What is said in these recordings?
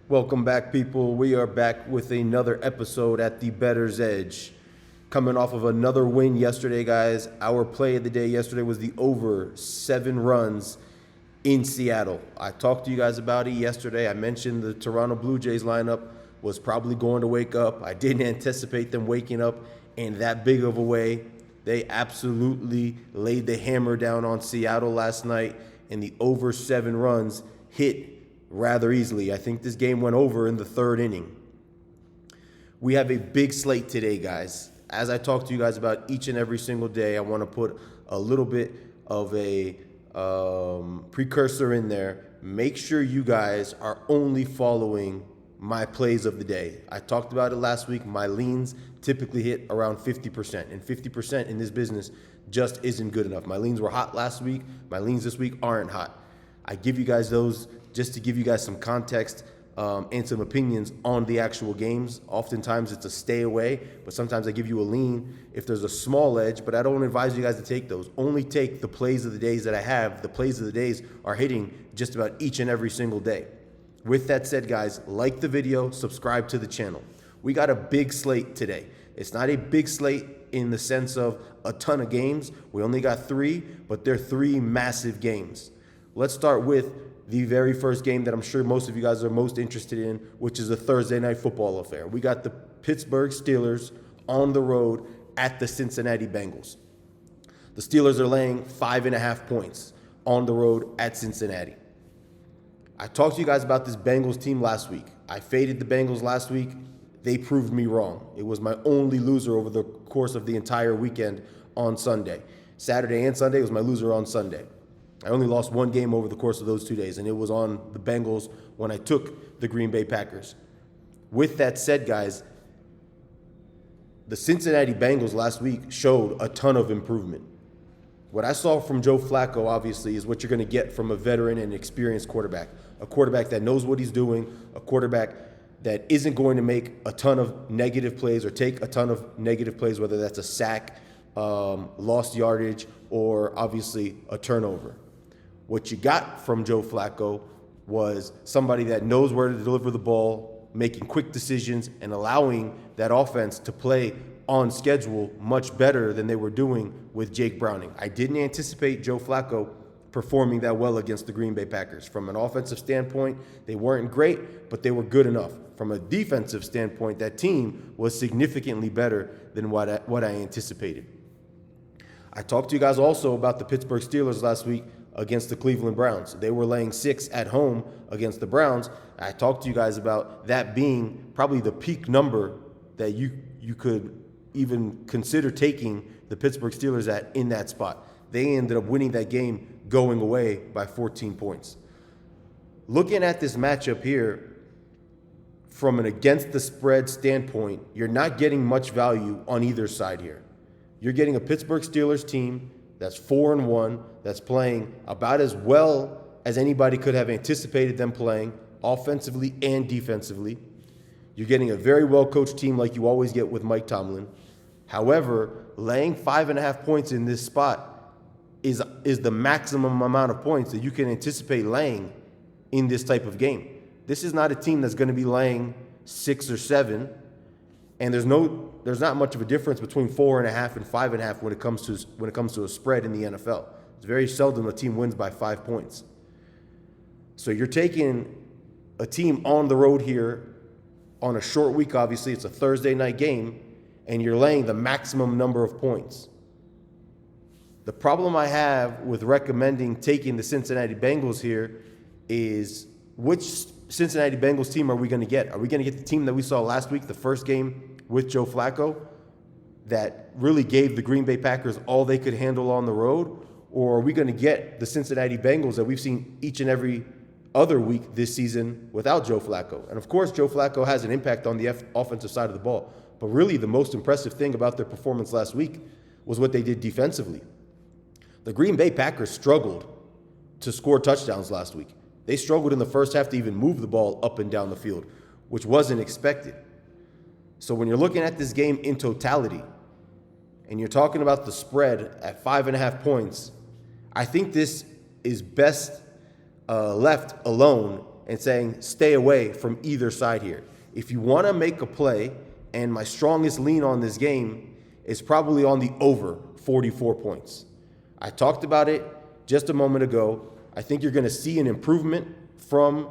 Welcome back, people. We are back with another episode at the Bettor's Edge. Coming off of another win yesterday, guys. Our play of the day yesterday was the over 7 runs in Seattle. I talked to you guys about it yesterday. I mentioned the Toronto Blue Jays lineup was probably going to wake up. I didn't anticipate them waking up in that big of a way. They absolutely laid the hammer down on Seattle last night, and the over 7 runs hit rather easily. I think this game went over in the third inning. We have a big slate today, guys. As I talk to you guys about each and every single day, I want to put a little bit of a precursor in there. Make sure you guys are only following my plays of the day. I talked about it last week. My leans typically hit around 50%, and 50% in this business just isn't good enough. My leans were hot last week. My leans this week aren't hot. I give you guys those just to give you guys some context and some opinions on the actual games. Oftentimes it's a stay away, but sometimes I give you a lean if there's a small edge, but I don't advise you guys to take those. Only take the plays of the days that I have. The plays of the days are hitting just about each and every single day. With that said, guys, like the video, subscribe to the channel. We got a big slate today. It's not a big slate in the sense of a ton of games. We only got 3, but they're 3 massive games. Let's start with the very first game that I'm sure most of you guys are most interested in, which is a Thursday night football affair. We got the Pittsburgh Steelers on the road at the Cincinnati Bengals. The Steelers are laying 5.5 points on the road at Cincinnati. I talked to you guys about this Bengals team last week. I faded the Bengals last week. They proved me wrong. It was my only loser over the course of the entire weekend on Sunday. Saturday and Sunday was my loser on Sunday. I only lost 1 game over the course of those 2 days, and it was on the Bengals when I took the Green Bay Packers. With that said, guys, the Cincinnati Bengals last week showed a ton of improvement. What I saw from Joe Flacco, obviously, is what you're going to get from a veteran and experienced quarterback. A quarterback that knows what he's doing, a quarterback that isn't going to make a ton of negative plays or take a ton of negative plays, whether that's a sack, lost yardage, or obviously a turnover. What you got from Joe Flacco was somebody that knows where to deliver the ball, making quick decisions, and allowing that offense to play on schedule much better than they were doing with Jake Browning. I didn't anticipate Joe Flacco performing that well against the Green Bay Packers. From an offensive standpoint, they weren't great, but they were good enough. From a defensive standpoint, that team was significantly better than what I anticipated. I talked to you guys also about the Pittsburgh Steelers last week against the Cleveland Browns. They were laying 6 at home against the Browns. I talked to you guys about that being probably the peak number that you could even consider taking the Pittsburgh Steelers at in that spot. They ended up winning that game going away by 14 points. Looking at this matchup here, from an against the spread standpoint, you're not getting much value on either side here. You're getting a Pittsburgh Steelers team that's 4-1, that's playing about as well as anybody could have anticipated them playing, offensively and defensively. You're getting a very well-coached team like you always get with Mike Tomlin. However, laying 5.5 points in this spot is the maximum amount of points that you can anticipate laying in this type of game. This is not a team that's going to be laying 6 or 7, and there's not much of a difference between 4.5 and 5.5 when it comes to a spread in the NFL. It's very seldom a team wins by 5 points. So you're taking a team on the road here on a short week. Obviously, it's a Thursday night game, and you're laying the maximum number of points. The problem I have with recommending taking the Cincinnati Bengals here is which Cincinnati Bengals team are we going to get? Are we going to get the team that we saw last week, the first game with Joe Flacco, that really gave the Green Bay Packers all they could handle on the road? Or are we going to get the Cincinnati Bengals that we've seen each and every other week this season without Joe Flacco? And of course, Joe Flacco has an impact on the offensive side of the ball. But really, the most impressive thing about their performance last week was what they did defensively. The Green Bay Packers struggled to score touchdowns last week. They struggled in the first half to even move the ball up and down the field, which wasn't expected. So when you're looking at this game in totality, and you're talking about the spread at 5.5 points, I think this is best left alone and saying stay away from either side here. If you want to make a play, and my strongest lean on this game is probably on the over 44 points. I talked about it just a moment ago. I think you're going to see an improvement from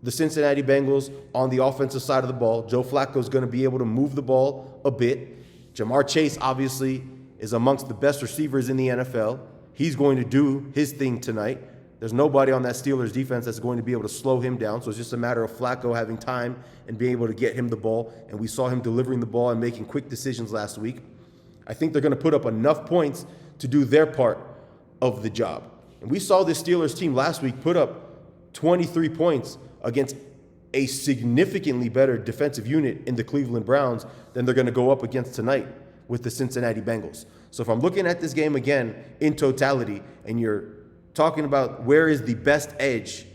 the Cincinnati Bengals on the offensive side of the ball. Joe Flacco is going to be able to move the ball a bit. Jamar Chase, obviously, is amongst the best receivers in the NFL. He's going to do his thing tonight. There's nobody on that Steelers defense that's going to be able to slow him down. So it's just a matter of Flacco having time and being able to get him the ball. And we saw him delivering the ball and making quick decisions last week. I think they're going to put up enough points to do their part of the job. And we saw this Steelers team last week put up 23 points against a significantly better defensive unit in the Cleveland Browns than they're going to go up against tonight with the Cincinnati Bengals. So if I'm looking at this game again in totality and you're talking about where is the best edge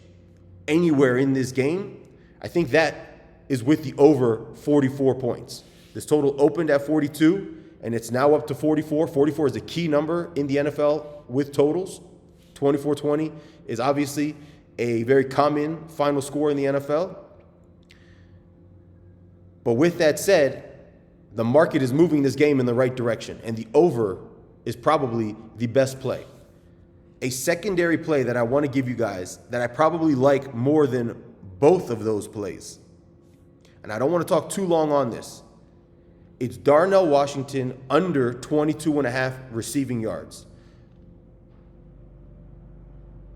anywhere in this game, I think that is with the over 44 points. This total opened at 42 and it's now up to 44. 44 is a key number in the NFL with totals. 24-20 is obviously a very common final score in the NFL. But with that said, the market is moving this game in the right direction, and the over is probably the best play. A secondary play that I want to give you guys that I probably like more than both of those plays, and I don't want to talk too long on this, it's Darnell Washington under 22.5 receiving yards.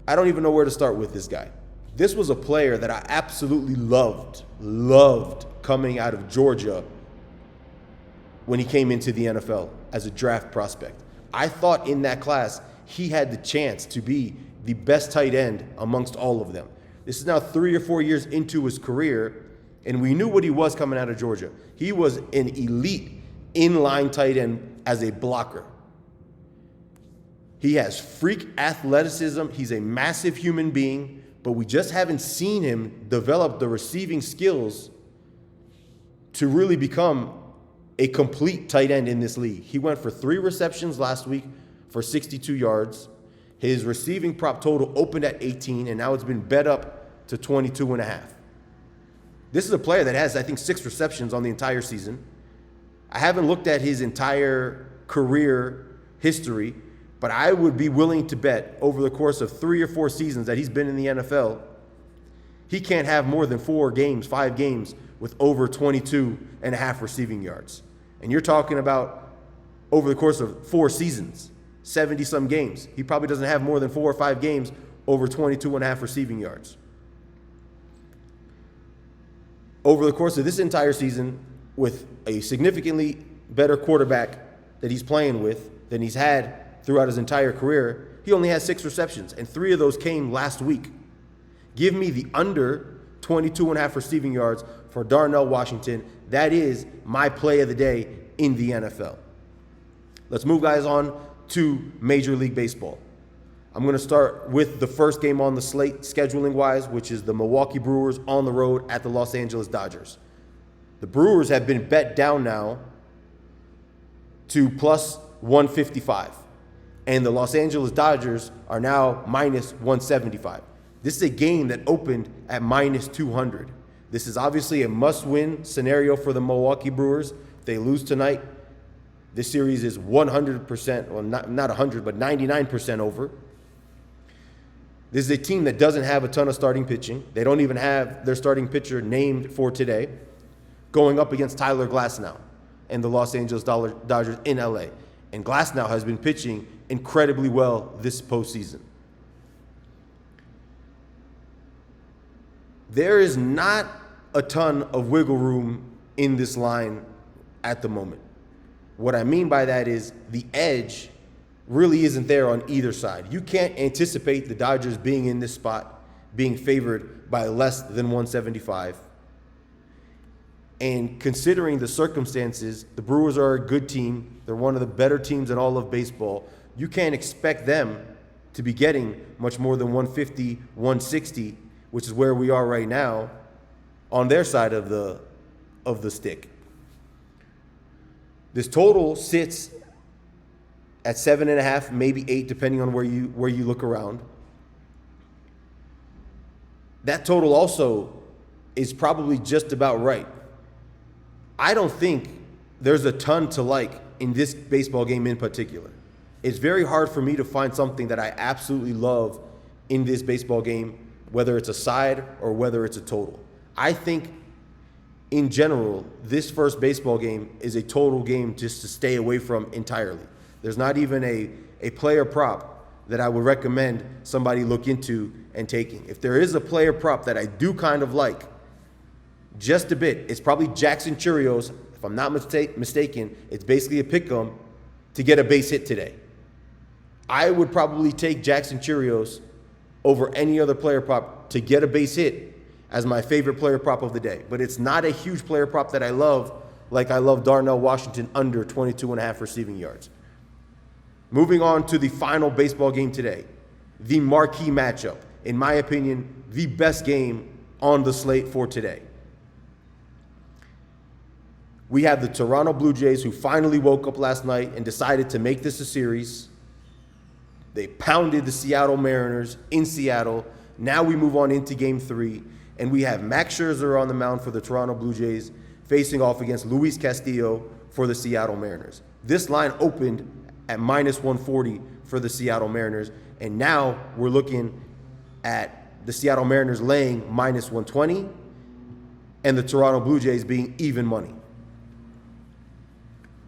I don't even know where to start with this guy. This was a player that I absolutely loved coming out of Georgia when he came into the NFL as a draft prospect. I thought in that class he had the chance to be the best tight end amongst all of them. This is now 3 or 4 years into his career, and we knew what he was coming out of Georgia. He was an elite inline tight end as a blocker. He has freak athleticism. He's a massive human being, but we just haven't seen him develop the receiving skills to really become a complete tight end in this league. He went for 3 receptions last week for 62 yards. His receiving prop total opened at 18, and now it's been bet up to 22.5. This is a player that has, I think, 6 receptions on the entire season. I haven't looked at his entire career history, but I would be willing to bet over the course of 3 or 4 seasons that he's been in the NFL, he can't have more than 5 games with over 22.5 receiving yards. And you're talking about over the course of 4 seasons, 70-some games. He probably doesn't have more than 4 or 5 games over 22.5 receiving yards. Over the course of this entire season, with a significantly better quarterback that he's playing with than he's had throughout his entire career, he only has 6 receptions, and 3 of those came last week. Give me the under 22.5 receiving yards for Darnell Washington. That is my play of the day in the NFL. Let's move, guys, on to Major League Baseball. I'm going to start with the first game on the slate, scheduling-wise, which is the Milwaukee Brewers on the road at the Los Angeles Dodgers. The Brewers have been bet down now to plus 155. And the Los Angeles Dodgers are now minus 175. This is a game that opened at minus 200. This is obviously a must-win scenario for the Milwaukee Brewers. If they lose tonight, this series is 100%, well, not 100, but 99% over. This is a team that doesn't have a ton of starting pitching. They don't even have their starting pitcher named for today, going up against Tyler Glasnow and the Los Angeles Dodgers in LA. And Glasnow has been pitching incredibly well this postseason. There is not a ton of wiggle room in this line at the moment. What I mean by that is the edge really isn't there on either side. You can't anticipate the Dodgers being in this spot, being favored by less than 175. And considering the circumstances, the Brewers are a good team. They're one of the better teams in all of baseball. You can't expect them to be getting much more than 150, 160, which is where we are right now, on their side of the stick. This total sits at 7.5, maybe 8, depending on where you look around. that total also is probably just about right. I don't think there's a ton to like in this baseball game in particular. It's very hard for me to find something that I absolutely love in this baseball game, whether it's a side or whether it's a total. I think in general, this first baseball game is a total game just to stay away from entirely. There's not even a player prop that I would recommend somebody look into and taking. If there is a player prop that I do kind of like, just a bit, it's probably Jackson Churious. If I'm not mistaken, it's basically a pick 'em to get a base hit today. I would probably take Jackson Churious over any other player prop to get a base hit as my favorite player prop of the day. But it's not a huge player prop that I love, like I love Darnell Washington under 22.5 receiving yards. Moving on to the final baseball game today, the marquee matchup. In my opinion, the best game on the slate for today. We have the Toronto Blue Jays, who finally woke up last night and decided to make this a series. They pounded the Seattle Mariners in Seattle. Now we move on into Game 3, and we have Max Scherzer on the mound for the Toronto Blue Jays, facing off against Luis Castillo for the Seattle Mariners. This line opened at -140 for the Seattle Mariners, and now we're looking at the Seattle Mariners laying -120 and the Toronto Blue Jays being even money.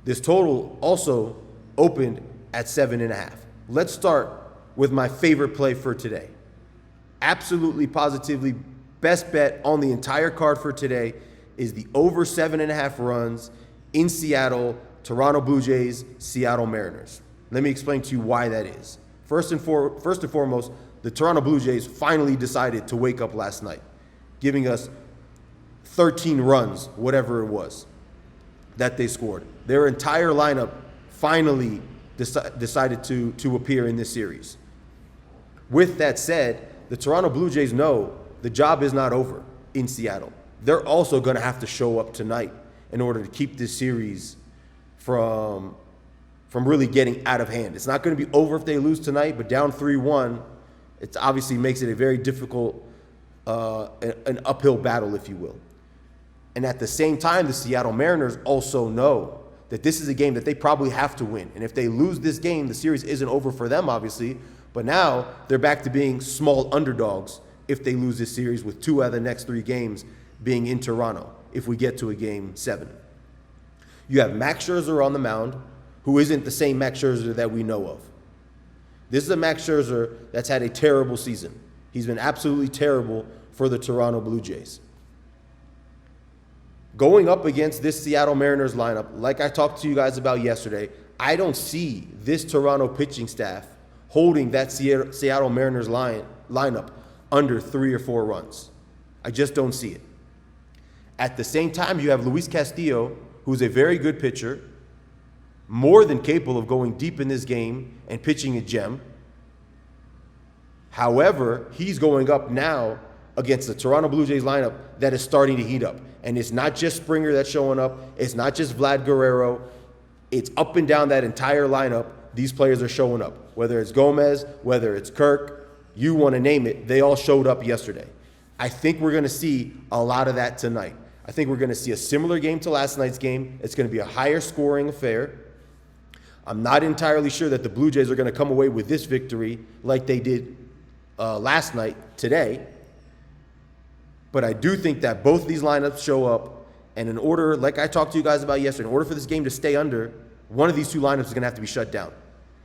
This total also opened at 7.5. Let's start with my favorite play for today. Absolutely, positively, best bet on the entire card for today is the over 7.5 runs in Seattle, Toronto Blue Jays, Seattle Mariners. Let me explain to you why that is. First and foremost, the Toronto Blue Jays finally decided to wake up last night, giving us 13 runs, whatever it was, that they scored. Their entire lineup finally decided to appear in this series. With that said, the Toronto Blue Jays know the job is not over in Seattle. They're also going to have to show up tonight in order to keep this series from really getting out of hand. It's not going to be over if they lose tonight, but down 3-1, it obviously makes it a very difficult, an uphill battle, if you will. And at the same time, the Seattle Mariners also know that this is a game that they probably have to win. And if they lose this game, the series isn't over for them, obviously, but now they're back to being small underdogs if they lose this series, with 2 out of the next 3 games being in Toronto if we get to a Game 7. You have Max Scherzer on the mound, who isn't the same Max Scherzer that we know of. This is a Max Scherzer that's had a terrible season. He's been absolutely terrible for the Toronto Blue Jays. Going up against this Seattle Mariners lineup, like I talked to you guys about yesterday, I don't see this Toronto pitching staff holding that Seattle Mariners lineup under 3 or 4 runs. I just don't see it. At the same time, you have Luis Castillo, who's a very good pitcher, more than capable of going deep in this game and pitching a gem. However, he's going up now against the Toronto Blue Jays lineup that is starting to heat up. And it's not just Springer that's showing up. It's not just Vlad Guerrero. It's up and down that entire lineup. These players are showing up. Whether it's Gomez, whether it's Kirk, you want to name it, they all showed up yesterday. I think we're going to see a lot of that tonight. I think we're going to see a similar game to last night's game. It's going to be a higher scoring affair. I'm not entirely sure that the Blue Jays are going to come away with this victory like they did last night, today. But I do think that both of these lineups show up, and in order, like I talked to you guys about yesterday, in order for this game to stay under, one of these 2 lineups is going to have to be shut down.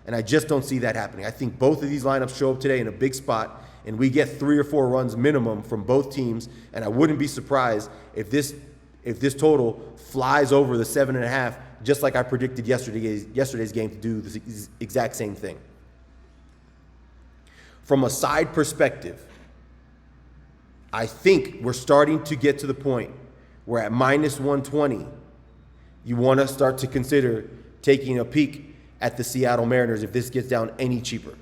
And I just don't see that happening. I think both of these lineups show up today in a big spot, and we get 3 or 4 runs minimum from both teams, and I wouldn't be surprised if this total flies over the 7.5, just like I predicted yesterday's game to do the exact same thing. From a side perspective, I think we're starting to get to the point where at -120, you want to start to consider taking a peek at the Seattle Mariners if this gets down any cheaper.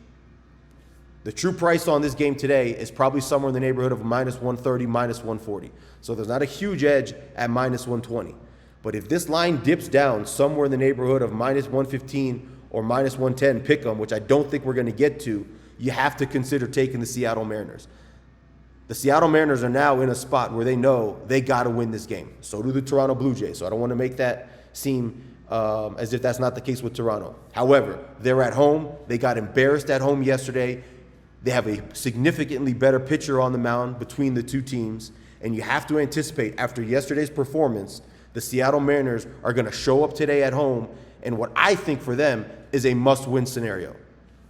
The true price on this game today is probably somewhere in the neighborhood of -130, -140. So there's not a huge edge at -120. But if this line dips down somewhere in the neighborhood of -115 or -110 pick 'em, which I don't think we're going to get to, you have to consider taking the Seattle Mariners. The Seattle Mariners are now in a spot where they know they got to win this game. So do the Toronto Blue Jays. So I don't want to make that seem as if that's not the case with Toronto. However, they're at home. They got embarrassed at home yesterday. They have a significantly better pitcher on the mound between the two teams. And you have to anticipate, after yesterday's performance, the Seattle Mariners are going to show up today at home. And what I think for them is a must-win scenario.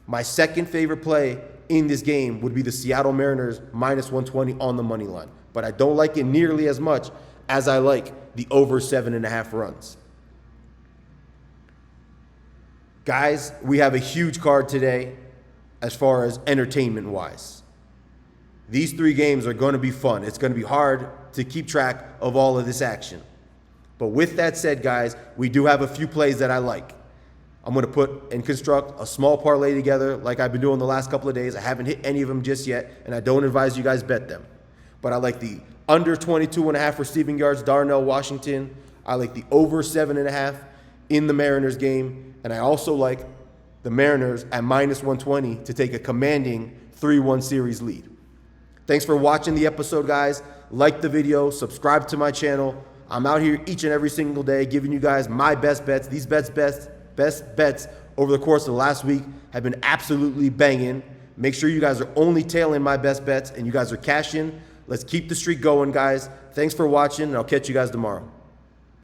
My second favorite play in this game would be the Seattle Mariners minus 120 on the money line. But I don't like it nearly as much as I like the over 7.5 runs. Guys, we have a huge card today as far as entertainment-wise. These 3 games are going to be fun. It's going to be hard to keep track of all of this action. But with that said, guys, we do have a few plays that I like. I'm going to put and construct a small parlay together like I've been doing the last couple of days. I haven't hit any of them just yet, and I don't advise you guys bet them. But I like the under 22.5 receiving yards, Darnell Washington. I like the over 7.5 in the Mariners game. And I also like the Mariners at minus 120 to take a commanding 3-1 series lead. Thanks for watching the episode, guys. Like the video, subscribe to my channel. I'm out here each and every single day giving you guys my best bets. These best bets over the course of the last week have been absolutely banging. Make sure you guys are only tailing my best bets and you guys are cashing. Let's keep the streak going, guys. Thanks for watching, and I'll catch you guys tomorrow.